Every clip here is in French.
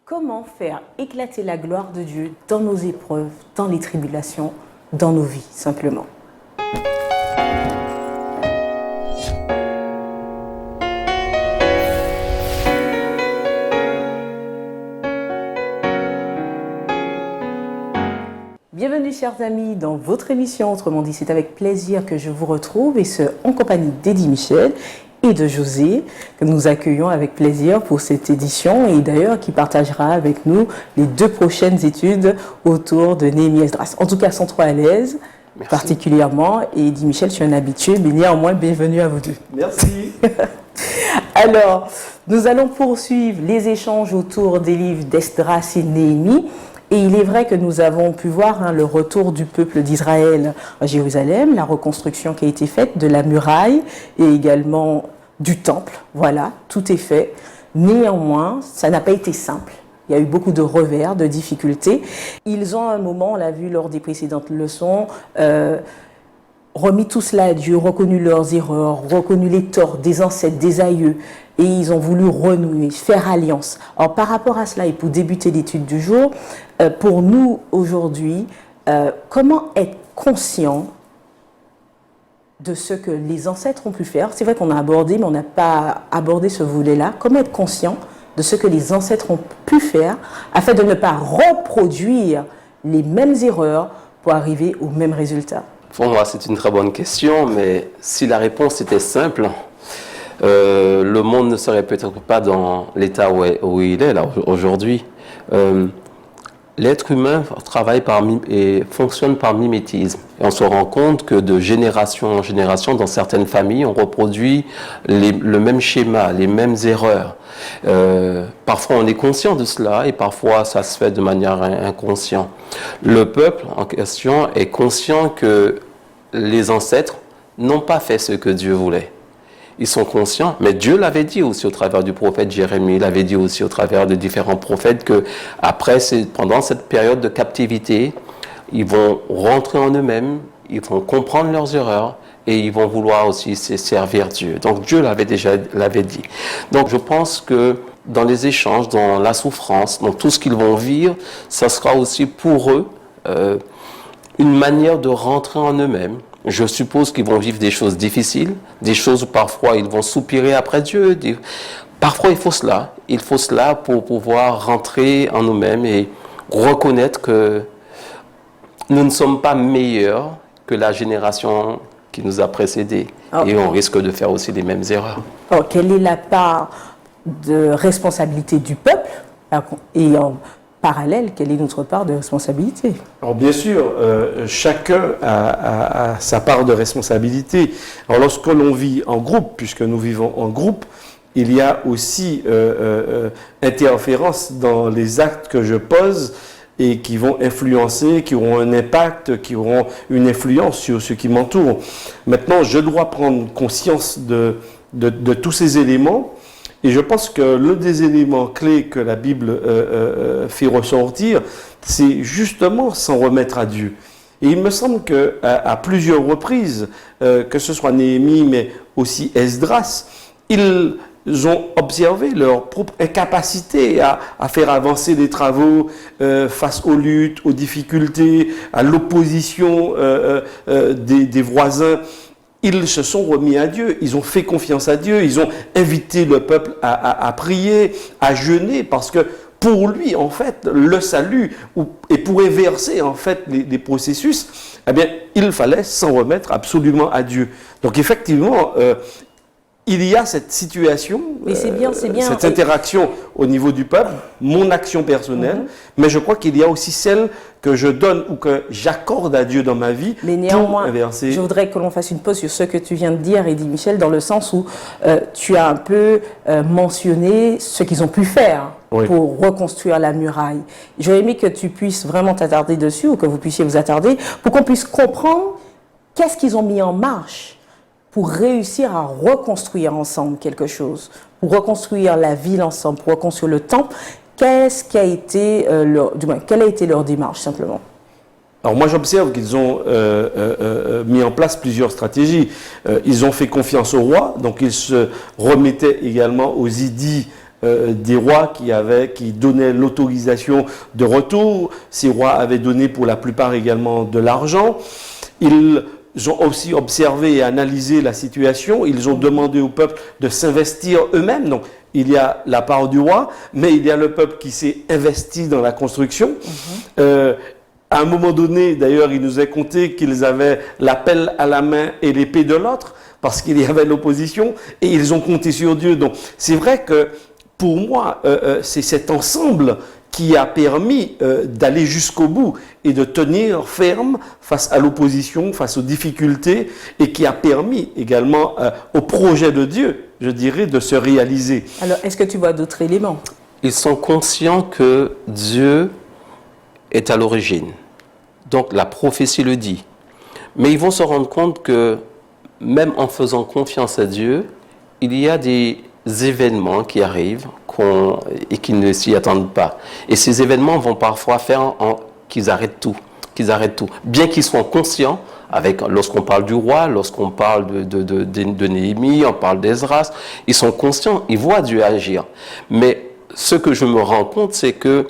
Comment faire éclater la gloire de Dieu dans nos épreuves, dans les tribulations, dans nos vies, simplement? Bienvenue chers amis dans votre émission, autrement dit c'est avec plaisir que je vous retrouve et ce en compagnie d'Eddie Michel et de José que nous accueillons avec plaisir pour cette édition et d'ailleurs qui partagera avec nous les 2 prochaines études autour de Néhémie Esdras. En tout cas, sont trop à l'aise. Merci. Particulièrement et Eddie Michel, je suis un habitué mais néanmoins bienvenue à vous deux. Merci. Alors, nous allons poursuivre les échanges autour des livres d'Esdras et Néhémie. Et il est vrai que nous avons pu voir le retour du peuple d'Israël à Jérusalem, la reconstruction qui a été faite de la muraille et également du temple. Voilà, tout est fait. Néanmoins, ça n'a pas été simple. Il y a eu beaucoup de revers, de difficultés. Ils ont à un moment, on l'a vu lors des précédentes leçons, remis tout cela à Dieu, reconnu leurs erreurs, reconnu les torts des ancêtres, des aïeux. Et ils ont voulu renouer, faire alliance. Alors par rapport à cela, et pour débuter l'étude du jour, pour nous aujourd'hui, comment être conscient de ce que les ancêtres ont pu faire? C'est vrai qu'on a abordé, mais on n'a pas abordé ce volet-là. Comment être conscient de ce que les ancêtres ont pu faire afin de ne pas reproduire les mêmes erreurs pour arriver au même résultat? Pour moi, c'est une très bonne question, mais si la réponse était simple, le monde ne serait peut-être pas dans l'état où il est là aujourd'hui. L'être humain travaille et fonctionne par mimétisme. Et on se rend compte que de génération en génération, dans certaines familles, on reproduit le même schéma, les mêmes erreurs. Parfois on est conscient de cela et parfois ça se fait de manière inconsciente. Le peuple en question est conscient que les ancêtres n'ont pas fait ce que Dieu voulait. Ils sont conscients, mais Dieu l'avait dit aussi au travers du prophète Jérémie, il avait dit aussi au travers de différents prophètes que après, pendant cette période de captivité, ils vont rentrer en eux-mêmes, ils vont comprendre leurs erreurs et ils vont vouloir aussi servir Dieu. Donc Dieu l'avait dit. Donc je pense que dans les échanges, dans la souffrance, dans tout ce qu'ils vont vivre, ça sera aussi pour eux une manière de rentrer en eux-mêmes. Je suppose qu'ils vont vivre des choses difficiles, des choses où parfois ils vont soupirer après Dieu. Parfois il faut cela pour pouvoir rentrer en nous-mêmes et reconnaître que nous ne sommes pas meilleurs que la génération qui nous a précédés. Okay. Et on risque de faire aussi les mêmes erreurs. Alors, quelle est la part de responsabilité du peuple et en parallèle, quelle est notre part de responsabilité? Alors bien sûr, chacun a sa part de responsabilité. Alors lorsque l'on vit en groupe, puisque nous vivons en groupe, il y a aussi interférence dans les actes que je pose et qui vont influencer, qui auront un impact, qui auront une influence sur ce qui m'entoure. Maintenant, je dois prendre conscience de tous ces éléments. Et je pense que l'un des éléments clés que la Bible fait ressortir, c'est justement s'en remettre à Dieu. Et il me semble qu'à plusieurs reprises, que ce soit Néhémie, mais aussi Esdras, ils ont observé leur propre incapacité à faire avancer les travaux face aux luttes, aux difficultés, à l'opposition des voisins. Ils se sont remis à Dieu, ils ont fait confiance à Dieu, ils ont invité le peuple à prier, à jeûner, parce que pour lui, en fait, le salut, et pour inverser, en fait, les processus, eh bien, il fallait s'en remettre absolument à Dieu. Donc, effectivement, il y a cette situation, cette interaction au niveau du peuple, mon action personnelle, mais je crois qu'il y a aussi celle que je donne ou que j'accorde à Dieu dans ma vie. Mais néanmoins, je voudrais que l'on fasse une pause sur ce que tu viens de dire, Eddie Michel, dans le sens où tu as un peu mentionné ce qu'ils ont pu faire pour reconstruire la muraille. J'aurais aimé que tu puisses vraiment t'attarder dessus ou que vous puissiez vous attarder pour qu'on puisse comprendre qu'est-ce qu'ils ont mis en marche pour réussir à reconstruire ensemble quelque chose, pour reconstruire la ville ensemble, pour reconstruire le temple. Qu'est-ce qui a été quelle a été leur démarche simplement? Alors moi j'observe qu'ils ont mis en place plusieurs stratégies. Ils ont fait confiance au roi, donc ils se remettaient également aux idées des rois qui donnaient l'autorisation de retour. Ces rois avaient donné pour la plupart également de l'argent. Ils ont aussi observé et analysé la situation. Ils ont demandé au peuple de s'investir eux-mêmes. Donc, il y a la part du roi, mais il y a le peuple qui s'est investi dans la construction. À un moment donné, d'ailleurs, il nous est conté qu'ils avaient la pelle à la main et l'épée de l'autre, parce qu'il y avait l'opposition, et ils ont compté sur Dieu. Donc, c'est vrai que, pour moi, c'est cet ensemble qui a permis d'aller jusqu'au bout et de tenir ferme face à l'opposition, face aux difficultés, et qui a permis également au projet de Dieu, je dirais, de se réaliser. Alors, est-ce que tu vois d'autres éléments? Ils sont conscients que Dieu est à l'origine. Donc la prophétie le dit. Mais ils vont se rendre compte que même en faisant confiance à Dieu, il y a des événements qui arrivent et qui ne s'y attendent pas. Et ces événements vont parfois faire qu'ils arrêtent tout. Bien qu'ils soient conscients, lorsqu'on parle du roi, lorsqu'on parle de Néhémie, on parle d'Esdras, ils sont conscients, ils voient Dieu agir. Mais ce que je me rends compte, c'est que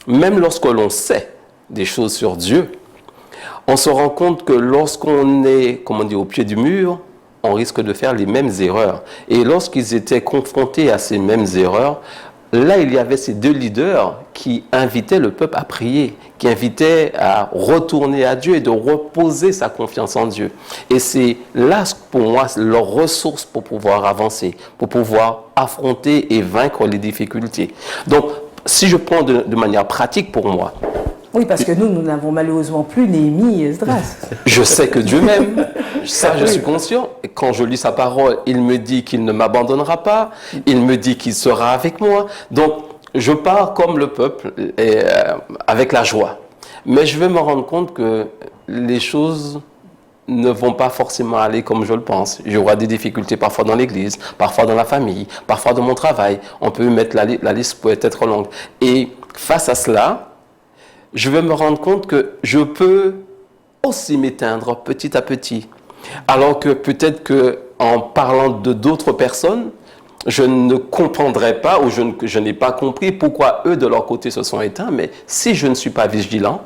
même lorsque l'on sait des choses sur Dieu, on se rend compte que lorsqu'on est, au pied du mur, on risque de faire les mêmes erreurs. Et lorsqu'ils étaient confrontés à ces mêmes erreurs, là, il y avait ces deux leaders qui invitaient le peuple à prier, qui invitaient à retourner à Dieu et de reposer sa confiance en Dieu. Et c'est là, pour moi, leur ressource pour pouvoir avancer, pour pouvoir affronter et vaincre les difficultés. Donc, si je prends de manière pratique pour moi, oui, parce que nous n'avons malheureusement plus Néhémie et Esdras. Je sais que Dieu m'aime, ça je suis conscient. Et quand je lis sa parole, il me dit qu'il ne m'abandonnera pas, il me dit qu'il sera avec moi. Donc, je pars comme le peuple, avec la joie. Mais je vais me rendre compte que les choses ne vont pas forcément aller comme je le pense. J'aurai des difficultés parfois dans l'église, parfois dans la famille, parfois dans mon travail. On peut mettre la liste peut être longue. Et face à cela, je vais me rendre compte que je peux aussi m'éteindre petit à petit. Alors que peut-être qu'en parlant de d'autres personnes, je ne comprendrai pas ou je n'ai pas compris pourquoi eux de leur côté se sont éteints. Mais si je ne suis pas vigilant,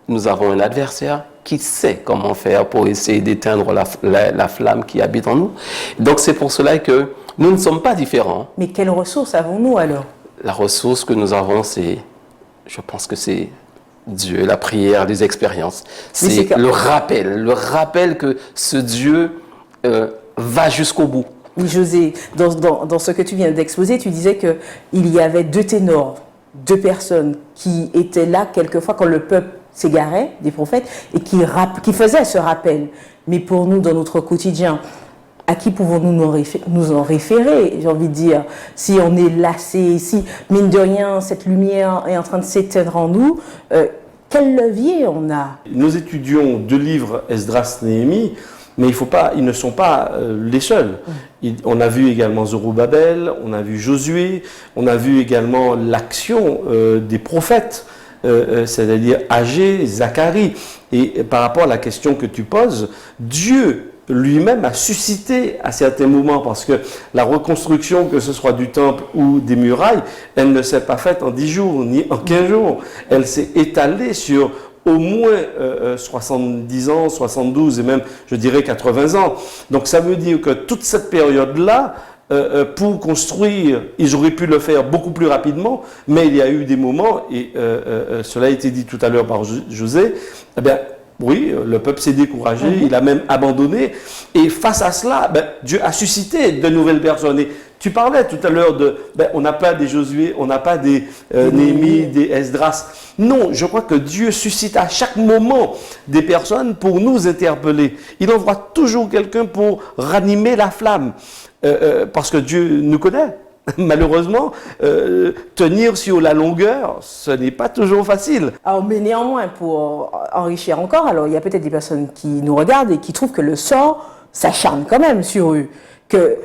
nous avons un adversaire qui sait comment faire pour essayer d'éteindre la flamme qui habite en nous. Donc c'est pour cela que nous ne sommes pas différents. Mais quelles ressources avons-nous alors? La ressource que nous avons, je pense que c'est Dieu, la prière, les expériences. C'est le rappel que ce Dieu va jusqu'au bout. Oui, José, dans ce que tu viens d'exposer, tu disais qu'il y avait deux ténors, deux personnes qui étaient là quelquefois quand le peuple s'égarait, des prophètes, et qui faisaient ce rappel. Mais pour nous, dans notre quotidien, à qui pouvons-nous nous en référer, j'ai envie de dire, si on est lassé, si, mine de rien, cette lumière est en train de s'éteindre en nous, quel levier on a? Nous étudions deux livres, Esdras, Néhémie, mais ils ne sont pas les seuls. On a vu également Zorobabel, on a vu Josué, on a vu également l'action des prophètes, c'est-à-dire Agé, Zacharie. Et par rapport à la question que tu poses, Dieu lui-même a suscité à certains moments, parce que la reconstruction, que ce soit du temple ou des murailles, elle ne s'est pas faite en 10 jours, ni en 15 jours. Elle s'est étalée sur au moins 70 ans, 72 et même, je dirais, 80 ans. Donc ça veut dire que toute cette période-là, pour construire, ils auraient pu le faire beaucoup plus rapidement, mais il y a eu des moments, et cela a été dit tout à l'heure par José, eh bien, oui, le peuple s'est découragé, il a même abandonné. Et face à cela, Dieu a suscité de nouvelles personnes. Et tu parlais tout à l'heure on n'a pas des Josué, on n'a pas des Néhémie, des Esdras. Non, je crois que Dieu suscite à chaque moment des personnes pour nous interpeller. Il envoie toujours quelqu'un pour ranimer la flamme. Parce que Dieu nous connaît. Malheureusement, tenir sur la longueur, ce n'est pas toujours facile. Alors, mais néanmoins, pour enrichir encore, alors il y a peut-être des personnes qui nous regardent et qui trouvent que le sort s'acharne quand même sur eux, que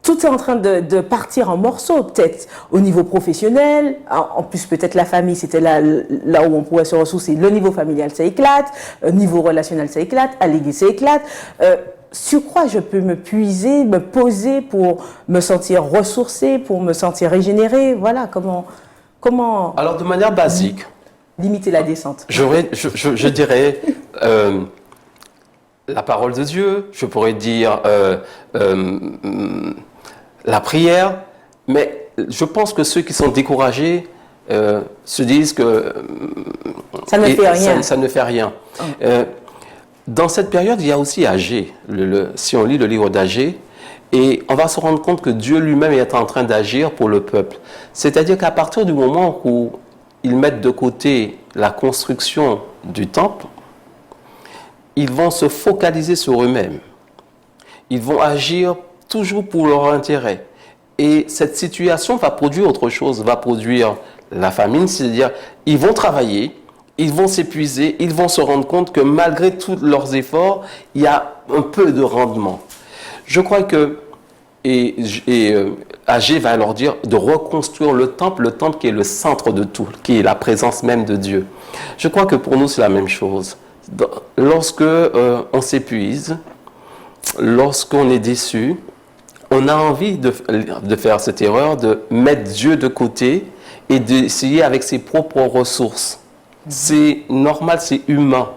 tout est en train de partir en morceaux, peut-être au niveau professionnel, en plus peut-être la famille, c'était là où on pourrait se ressourcer, le niveau familial ça éclate, niveau relationnel ça éclate, à l'église ça éclate. sur quoi je peux me puiser, me poser pour me sentir ressourcée, pour me sentir régénérée? Voilà, comment Alors, de manière basique, limiter la descente? je dirais la parole de Dieu, je pourrais dire la prière, mais je pense que ceux qui sont découragés se disent que ça ne fait rien. Ça ne fait rien. Dans cette période, il y a aussi Agé. Si on lit le livre d'Agé, et on va se rendre compte que Dieu lui-même est en train d'agir pour le peuple. C'est-à-dire qu'à partir du moment où ils mettent de côté la construction du temple, ils vont se focaliser sur eux-mêmes. Ils vont agir toujours pour leur intérêt. Et cette situation va produire autre chose, va produire la famine, c'est-à-dire ils vont travailler, ils vont s'épuiser, ils vont se rendre compte que malgré tous leurs efforts, il y a un peu de rendement. Je crois que Agé va leur dire de reconstruire le temple qui est le centre de tout, qui est la présence même de Dieu. Je crois que pour nous, c'est la même chose. Lorsque on s'épuise, lorsqu'on est déçu, on a envie de faire cette erreur, de mettre Dieu de côté et d'essayer avec ses propres ressources. C'est normal, c'est humain.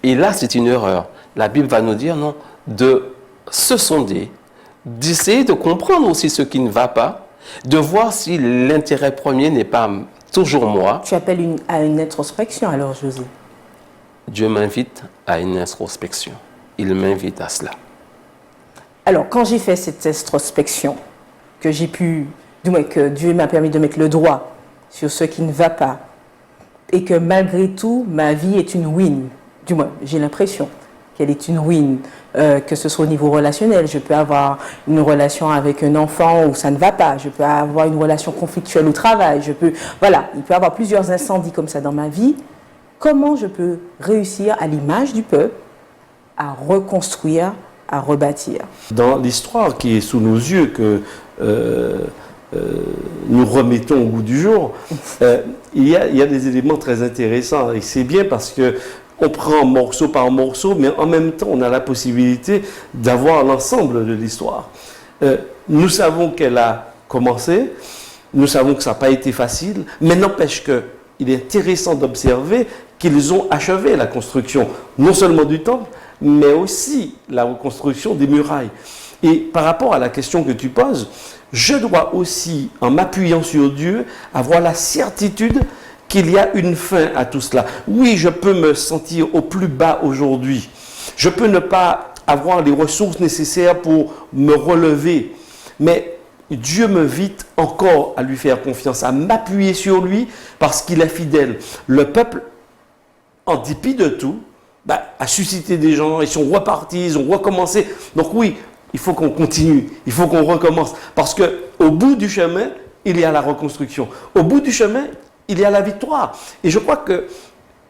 Et là, c'est une erreur. La Bible va nous dire, non, de se sonder, d'essayer de comprendre aussi ce qui ne va pas, de voir si l'intérêt premier n'est pas toujours moi. Tu appelles à une introspection alors, José? Dieu m'invite à une introspection. Il m'invite à cela. Alors, quand j'ai fait cette introspection, que Dieu m'a permis de mettre le doigt sur ce qui ne va pas, et que malgré tout, ma vie est une win, du moins, j'ai l'impression qu'elle est une win, que ce soit au niveau relationnel. Je peux avoir une relation avec un enfant où ça ne va pas, je peux avoir une relation conflictuelle au travail, il peut y avoir plusieurs incendies comme ça dans ma vie. Comment je peux réussir, à l'image du peuple, à reconstruire, à rebâtir? Dans l'histoire qui est sous nos yeux, que nous remettons au goût du jour, il y a des éléments très intéressants. Et c'est bien parce que on prend morceau par morceau, mais en même temps, on a la possibilité d'avoir l'ensemble de l'histoire. Nous savons qu'elle a commencé, nous savons que ça n'a pas été facile, mais n'empêche qu'il est intéressant d'observer qu'ils ont achevé la construction, non seulement du temple, mais aussi la reconstruction des murailles. Et par rapport à la question que tu poses, je dois aussi, en m'appuyant sur Dieu, avoir la certitude qu'il y a une fin à tout cela. Oui, je peux me sentir au plus bas aujourd'hui. Je peux ne pas avoir les ressources nécessaires pour me relever. Mais Dieu m'invite encore à lui faire confiance, à m'appuyer sur lui parce qu'il est fidèle. Le peuple, en dépit de tout, a suscité des gens, ils sont repartis, ils ont recommencé. Donc oui, il faut qu'on continue, il faut qu'on recommence. Parce qu'au bout du chemin, il y a la reconstruction. Au bout du chemin, il y a la victoire. Et je crois que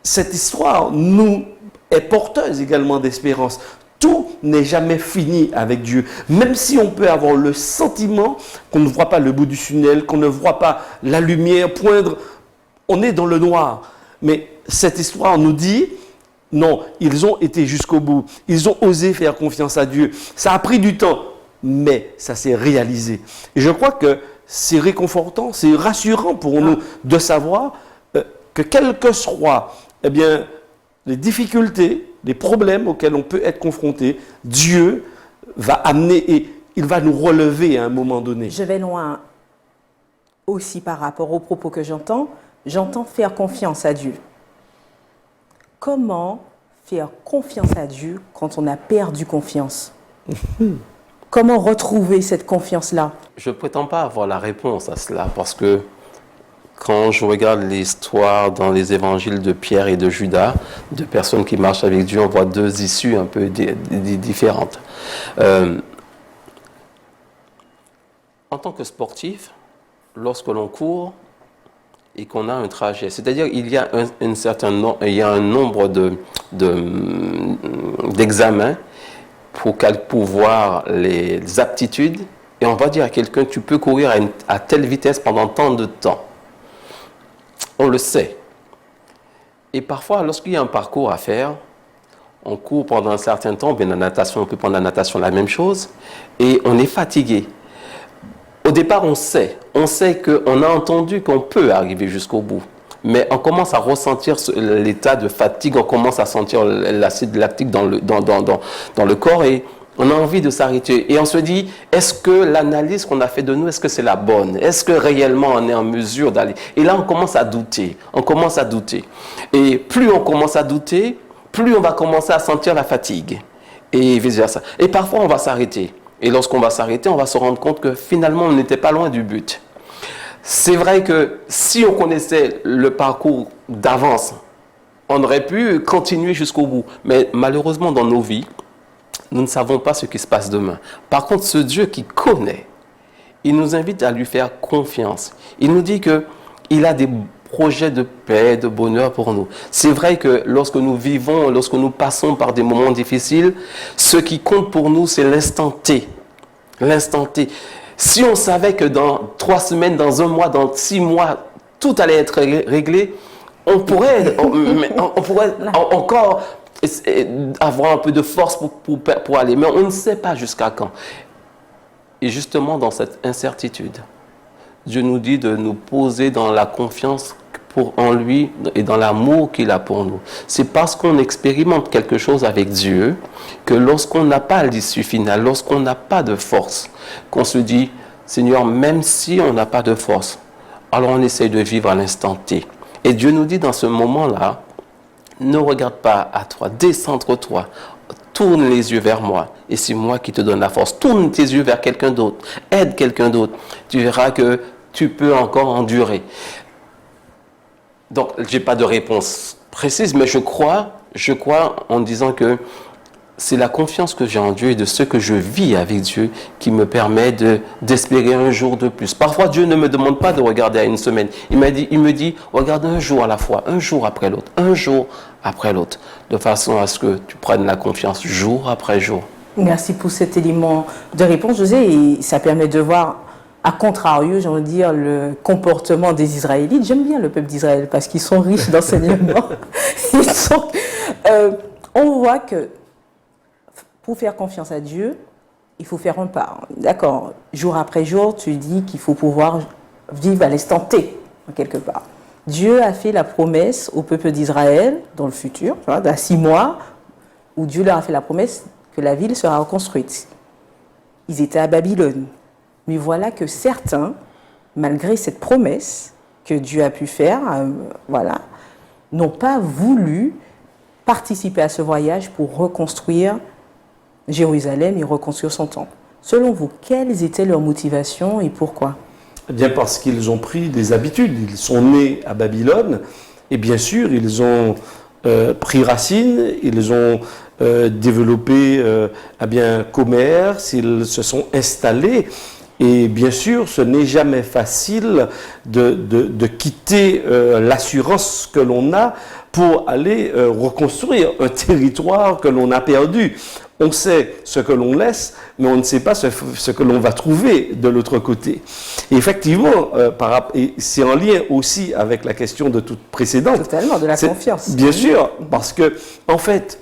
cette histoire nous est porteuse également d'espérance. Tout n'est jamais fini avec Dieu. Même si on peut avoir le sentiment qu'on ne voit pas le bout du tunnel, qu'on ne voit pas la lumière poindre, on est dans le noir. Mais cette histoire nous dit, non, ils ont été jusqu'au bout. Ils ont osé faire confiance à Dieu. Ça a pris du temps, mais ça s'est réalisé. Et je crois que c'est réconfortant, c'est rassurant pour nous de savoir que quelles que soient les difficultés, les problèmes auxquels on peut être confronté, Dieu va amener et il va nous relever à un moment donné. Je vais loin aussi par rapport aux propos que j'entends. J'entends faire confiance à Dieu. Comment faire confiance à Dieu quand on a perdu confiance? Comment retrouver cette confiance-là? Je ne prétends pas avoir la réponse à cela parce que quand je regarde l'histoire dans les évangiles de Pierre et de Judas, de personnes qui marchent avec Dieu, on voit deux issues un peu différentes. En tant que sportif, lorsque l'on court et qu'on a un trajet, c'est-à-dire il y a un nombre d'examens pour voir les aptitudes, et on va dire à quelqu'un, tu peux courir à telle vitesse pendant tant de temps. On le sait. Et parfois, lorsqu'il y a un parcours à faire, On court pendant un certain temps, bien la natation, on peut prendre la natation, la même chose, et on est fatigué. Au départ, on sait qu'on a entendu qu'on peut arriver jusqu'au bout, mais on commence à ressentir l'état de fatigue, on commence à sentir l'acide lactique dans le corps et on a envie de s'arrêter. Et on se dit, est-ce que l'analyse qu'on a fait de nous, est-ce que c'est la bonne? Est-ce que réellement on est en mesure d'aller? Et là, on commence à douter, Et plus on commence à douter, plus on va commencer à sentir la fatigue et vice-versa. Et parfois, on va s'arrêter. Et lorsqu'on va s'arrêter, on va se rendre compte que finalement, on n'était pas loin du but. C'est vrai que si on connaissait le parcours d'avance, on aurait pu continuer jusqu'au bout. Mais malheureusement, dans nos vies, nous ne savons pas ce qui se passe demain. Par contre, ce Dieu qui connaît, il nous invite à lui faire confiance. Il nous dit qu'il a des projets de paix, de bonheur pour nous. C'est vrai que lorsque nous vivons, lorsque nous passons par des moments difficiles, ce qui compte pour nous, c'est l'instant T. L'instant T. Si on savait que dans 3 semaines, dans 1 mois, dans 6 mois, tout allait être réglé, on pourrait encore avoir un peu de force pour aller. Mais on ne sait pas jusqu'à quand. Et justement, dans cette incertitude, Dieu nous dit de nous poser dans la confiance en lui et dans l'amour qu'il a pour nous. C'est parce qu'on expérimente quelque chose avec Dieu que lorsqu'on n'a pas l'issue finale, lorsqu'on n'a pas de force, qu'on se dit, Seigneur, même si on n'a pas de force, alors on essaye de vivre à l'instant T. Et Dieu nous dit dans ce moment-là, ne regarde pas à toi, décentre-toi, tourne les yeux vers moi et c'est moi qui te donne la force. Tourne tes yeux vers quelqu'un d'autre, aide quelqu'un d'autre. Tu verras que tu peux encore endurer. Donc, je n'ai pas de réponse précise, mais je crois en disant que c'est la confiance que j'ai en Dieu et de ce que je vis avec Dieu qui me permet d'espérer un jour de plus. Parfois, Dieu ne me demande pas de regarder à une semaine. Il me dit, regarde un jour à la fois, un jour après l'autre, un jour après l'autre, de façon à ce que tu prennes la confiance jour après jour. Merci pour cet élément de réponse, José, et ça permet de voir, à contrario, j'ai envie de dire, le comportement des Israélites. J'aime bien le peuple d'Israël parce qu'ils sont riches d'enseignements. On voit que pour faire confiance à Dieu, il faut faire un pas. D'accord, jour après jour, tu dis qu'il faut pouvoir vivre à l'instant T, quelque part. Dieu a fait la promesse au peuple d'Israël, dans le futur, dans 6 mois, où Dieu leur a fait la promesse que la ville sera reconstruite. Ils étaient à Babylone. Mais voilà que certains, malgré cette promesse que Dieu a pu faire, n'ont pas voulu participer à ce voyage pour reconstruire Jérusalem et reconstruire son temple. Selon vous, quelles étaient leurs motivations et pourquoi? Eh bien parce qu'ils ont pris des habitudes. Ils sont nés à Babylone et bien sûr, ils ont pris racine, ils ont développé commerce, ils se sont installés. Et bien sûr, ce n'est jamais facile de quitter l'assurance que l'on a pour aller reconstruire un territoire que l'on a perdu. On sait ce que l'on laisse, mais on ne sait pas ce que l'on va trouver de l'autre côté. Et effectivement, et c'est en lien aussi avec la question de toute précédente. Totalement, de la confiance. Bien sûr, parce que, en fait,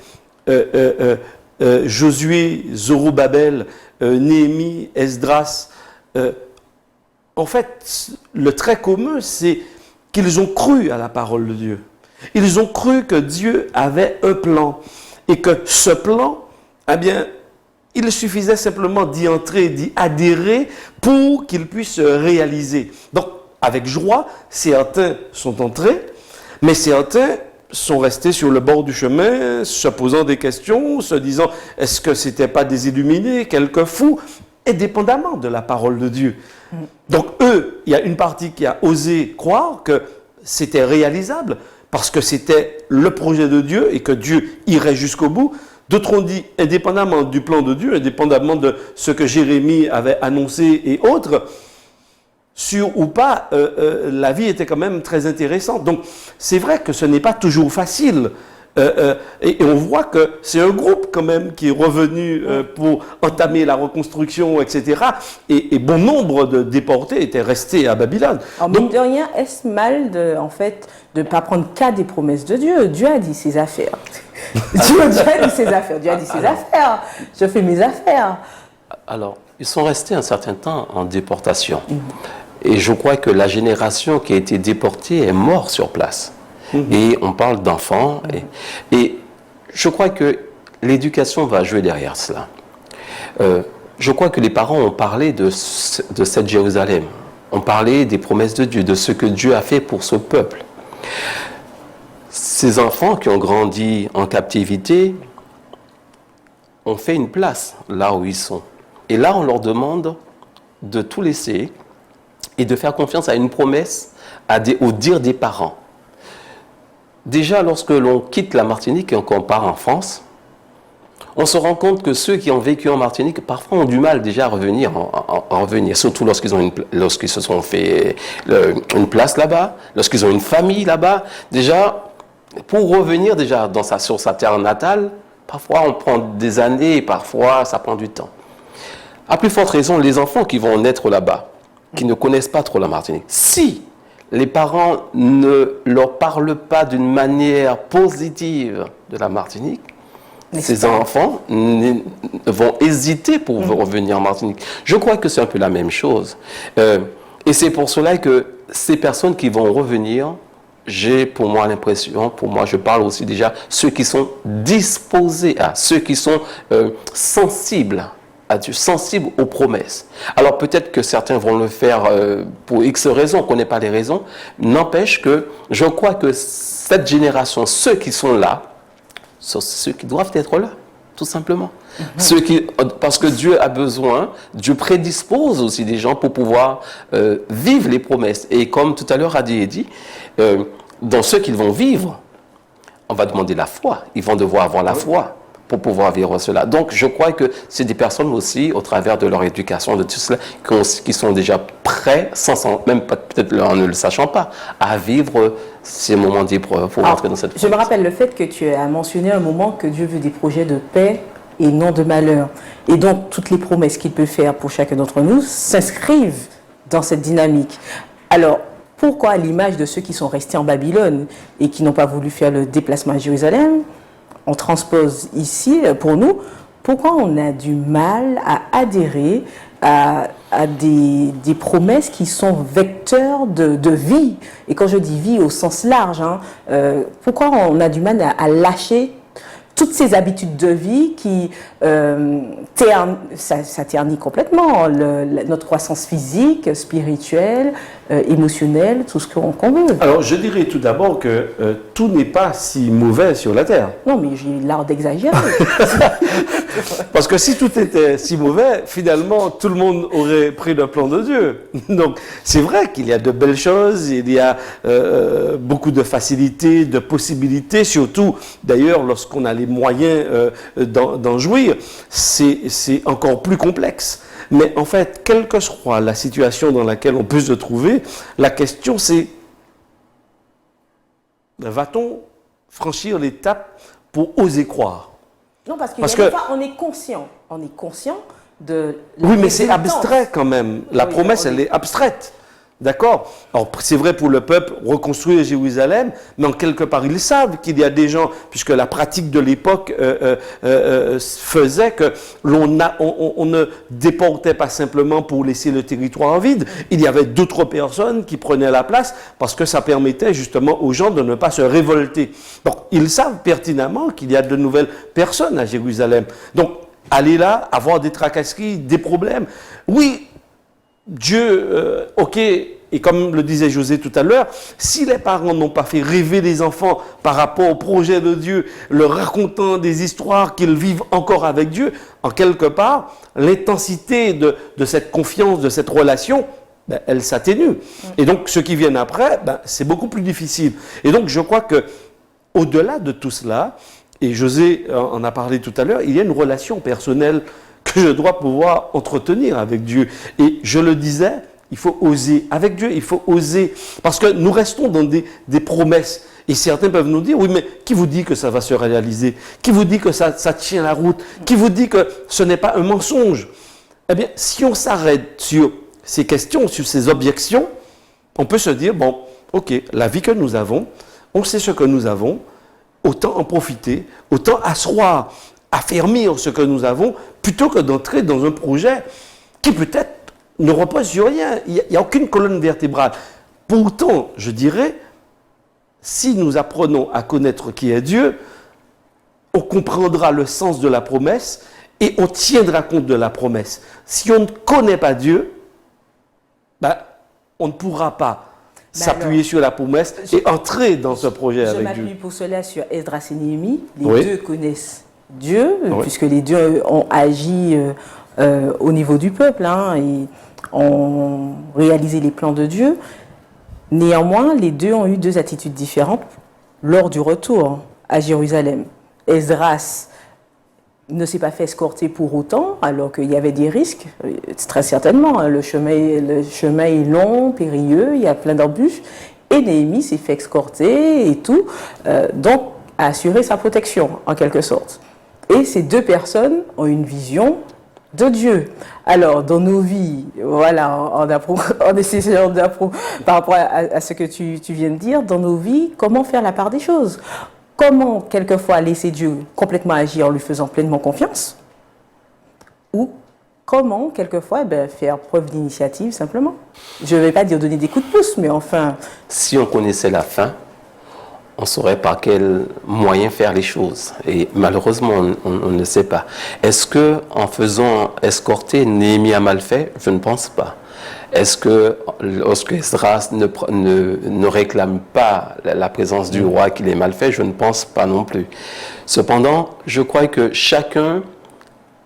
Josué, Zorobabel, Néhémie, Esdras, en fait, le trait commun, c'est qu'ils ont cru à la parole de Dieu. Ils ont cru que Dieu avait un plan et que ce plan, il suffisait simplement d'y entrer, d'y adhérer pour qu'il puisse se réaliser. Donc, avec joie, certains sont entrés, mais certains sont restés sur le bord du chemin, se posant des questions, se disant, est-ce que c'était pas des illuminés, quelques fous, indépendamment de la parole de Dieu. Donc eux, il y a une partie qui a osé croire que c'était réalisable, parce que c'était le projet de Dieu et que Dieu irait jusqu'au bout. D'autres ont dit, indépendamment du plan de Dieu, indépendamment de ce que Jérémie avait annoncé et autres, sûr ou pas, la vie était quand même très intéressante. Donc c'est vrai que ce n'est pas toujours facile. Et on voit que c'est un groupe quand même qui est revenu pour entamer la reconstruction, etc. Et bon nombre de déportés étaient restés à Babylone. Alors, mine de rien, est-ce mal de ne pas prendre cas des promesses de Dieu? Dieu a dit ses affaires. Dieu a dit ses affaires. Dieu a dit ses affaires. Je fais mes affaires. Alors, ils sont restés un certain temps en déportation. Et je crois que la génération qui a été déportée est morte sur place. Et on parle d'enfants. Et je crois que l'éducation va jouer derrière cela. Je crois que les parents ont parlé de cette Jérusalem. On parlait des promesses de Dieu, de ce que Dieu a fait pour ce peuple. Ces enfants qui ont grandi en captivité ont fait une place là où ils sont. Et là, on leur demande de tout laisser et de faire confiance à une promesse, au dire des parents. Déjà, lorsque l'on quitte la Martinique et qu'on part en France, on se rend compte que ceux qui ont vécu en Martinique, parfois ont du mal déjà à revenir, surtout lorsqu'ils se sont fait une place là-bas, lorsqu'ils ont une famille là-bas. Déjà, pour revenir déjà sur sa terre natale, parfois on prend des années, parfois ça prend du temps. À plus forte raison, les enfants qui vont naître là-bas, qui ne connaissent pas trop la Martinique, si les parents ne leur parlent pas d'une manière positive de la Martinique, ces enfants vont hésiter pour revenir en Martinique. Je crois que c'est un peu la même chose. Et c'est pour cela que ces personnes qui vont revenir, j'ai pour moi l'impression, je parle aussi déjà, ceux qui sont disposés ceux qui sont sensibles à Dieu, sensibles aux promesses. Alors peut-être que certains vont le faire pour X raisons, on ne connaît pas les raisons, n'empêche que je crois que cette génération, ceux qui sont là, sont ceux qui doivent être là, tout simplement. Parce que Dieu a besoin, Dieu prédispose aussi des gens pour pouvoir vivre les promesses. Et comme tout à l'heure Adi a dit, dans ceux qu'ils vont vivre, on va demander la foi. Ils vont devoir avoir la foi pour pouvoir vivre cela. Donc je crois que c'est des personnes aussi, au travers de leur éducation, de tout cela, qui sont déjà prêts, même peut-être en ne le sachant pas, à vivre ces moments d'épreuve pour entrer dans cette promesse. Je me rappelle le fait que tu as mentionné un moment que Dieu veut des projets de paix et non de malheur. Et donc toutes les promesses qu'il peut faire pour chacun d'entre nous s'inscrivent dans cette dynamique. Alors, pourquoi, à l'image de ceux qui sont restés en Babylone et qui n'ont pas voulu faire le déplacement à Jérusalem, on transpose ici pour nous, pourquoi on a du mal à adhérer à des promesses qui sont vecteurs de vie? Et quand je dis vie au sens large, pourquoi on a du mal à lâcher toutes ces habitudes de vie qui ça ternit complètement notre croissance physique, spirituelle, émotionnelle, tout ce qu'on veut. Alors, je dirais tout d'abord que tout n'est pas si mauvais sur la Terre. Non, mais j'ai l'art d'exagérer. Parce que si tout était si mauvais, finalement, tout le monde aurait pris le plan de Dieu. Donc, c'est vrai qu'il y a de belles choses, il y a beaucoup de facilités, de possibilités, surtout, d'ailleurs, lorsqu'on a les moyens d'en jouir, c'est encore plus complexe. Mais en fait, quelle que soit la situation dans laquelle on peut se trouver, la question c'est, va-t-on franchir l'étape pour oser croire? Non, parce que fois, on est conscient de... Oui, mais c'est abstrait quand même. La promesse, elle est abstraite. D'accord? Alors, c'est vrai pour le peuple, reconstruire Jérusalem, mais en quelque part, ils savent qu'il y a des gens, puisque la pratique de l'époque faisait que on ne déportait pas simplement pour laisser le territoire vide. Il y avait d'autres personnes qui prenaient la place parce que ça permettait justement aux gens de ne pas se révolter. Donc, ils savent pertinemment qu'il y a de nouvelles personnes à Jérusalem. Donc, aller là, avoir des tracasseries, des problèmes. Oui, Dieu, ok, et comme le disait José tout à l'heure, si les parents n'ont pas fait rêver les enfants par rapport au projet de Dieu, leur racontant des histoires qu'ils vivent encore avec Dieu, en quelque part, l'intensité de cette confiance, de cette relation, elle s'atténue. Et donc, ceux qui viennent après, c'est beaucoup plus difficile. Et donc, je crois que au-delà de tout cela, et José en a parlé tout à l'heure, il y a une relation personnelle que je dois pouvoir entretenir avec Dieu. Et je le disais, il faut oser. Avec Dieu, il faut oser. Parce que nous restons dans des promesses. Et certains peuvent nous dire, oui, mais qui vous dit que ça va se réaliser? Qui vous dit que ça tient la route? Qui vous dit que ce n'est pas un mensonge? Eh bien, si on s'arrête sur ces questions, sur ces objections, on peut se dire, bon, ok, la vie que nous avons, on sait ce que nous avons, autant en profiter, autant asseoir, affermir ce que nous avons, plutôt que d'entrer dans un projet qui peut-être ne repose sur rien. Il n'y a aucune colonne vertébrale. Pourtant, je dirais, si nous apprenons à connaître qui est Dieu, on comprendra le sens de la promesse et on tiendra compte de la promesse. Si on ne connaît pas Dieu, ben, on ne pourra pas s'appuyer sur la promesse et entrer dans ce projet avec Dieu. Je m'appuie pour cela sur Esdras et Néhémie. Les deux connaissent Dieu, puisque les deux ont agi au niveau du peuple et ont réalisé les plans de Dieu. Néanmoins, les deux ont eu deux attitudes différentes lors du retour à Jérusalem. Esdras ne s'est pas fait escorter pour autant, alors qu'il y avait des risques, très certainement. Le chemin est long, périlleux, il y a plein d'embûches. Et Néhémie s'est fait escorter et tout, donc a assuré sa protection, en quelque sorte. Et ces deux personnes ont une vision de Dieu. Alors, dans nos vies, voilà, en essayant par rapport à ce que tu viens de dire, dans nos vies, comment faire la part des choses? Comment, quelquefois, laisser Dieu complètement agir en lui faisant pleinement confiance? Ou comment, quelquefois, faire preuve d'initiative, simplement? Je ne vais pas dire donner des coups de pouce, mais enfin... Si on connaissait la fin, on saurait par quel moyen faire les choses. Et malheureusement, on ne sait pas. Est-ce qu'en faisant escorter, Néhémie a mal fait? Je ne pense pas. Est-ce que lorsque Esdras ne réclame pas la présence du roi qu'il ait mal fait? Je ne pense pas non plus. Cependant, je crois que chacun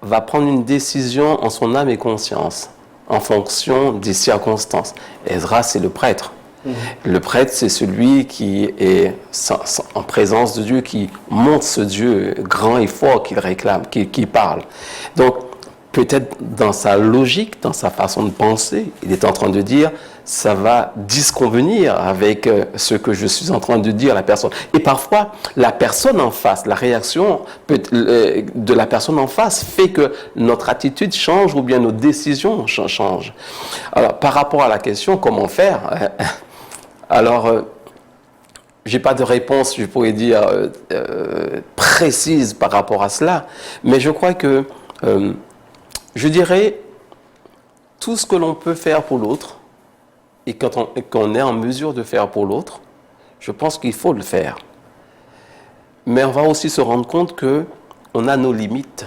va prendre une décision en son âme et conscience, en fonction des circonstances. Esdras, c'est le prêtre. Le prêtre, c'est celui qui est en présence de Dieu, qui montre ce Dieu grand et fort qu'il réclame, qui parle. Donc, peut-être dans sa logique, dans sa façon de penser, il est en train de dire, ça va disconvenir avec ce que je suis en train de dire à la personne. Et parfois, la personne en face, la réaction de la personne en face fait que notre attitude change ou bien nos décisions changent. Alors, par rapport à la question, comment faire? Alors, je n'ai pas de réponse, je pourrais dire, précise par rapport à cela, mais je crois que, je dirais, tout ce que l'on peut faire pour l'autre, et qu'on est en mesure de faire pour l'autre, je pense qu'il faut le faire. Mais on va aussi se rendre compte qu'on a nos limites.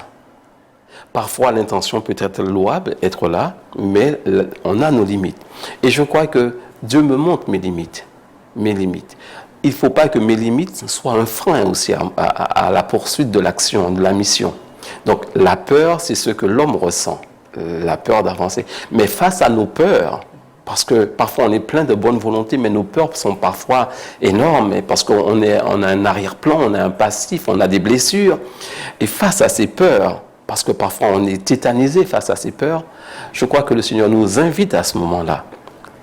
Parfois, l'intention peut être louable, être là, mais on a nos limites. Et je crois que Dieu me montre mes limites. Il ne faut pas que mes limites soient un frein aussi à la poursuite de l'action, de la mission. Donc, la peur, c'est ce que l'homme ressent, la peur d'avancer. Mais face à nos peurs, parce que parfois on est plein de bonne volonté, mais nos peurs sont parfois énormes, parce qu'on a un arrière-plan, on a un passif, on a des blessures. Et face à ces peurs, parce que parfois on est tétanisé face à ces peurs, je crois que le Seigneur nous invite à ce moment-là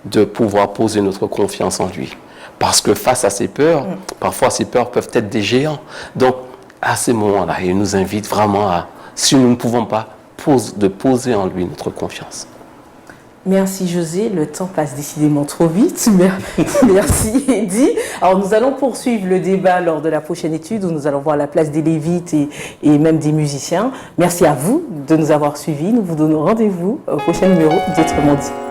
de pouvoir poser notre confiance en lui. Parce que face à ces peurs, parfois ces peurs peuvent être des géants. Donc, à ces moments-là, il nous invite vraiment à, si nous ne pouvons pas, de poser en lui notre confiance. Merci José, le temps passe décidément trop vite. Merci Eddy. Alors nous allons poursuivre le débat lors de la prochaine étude où nous allons voir la place des Lévites et même des musiciens. Merci à vous de nous avoir suivis. Nous vous donnons rendez-vous au prochain numéro d'Autrement dit.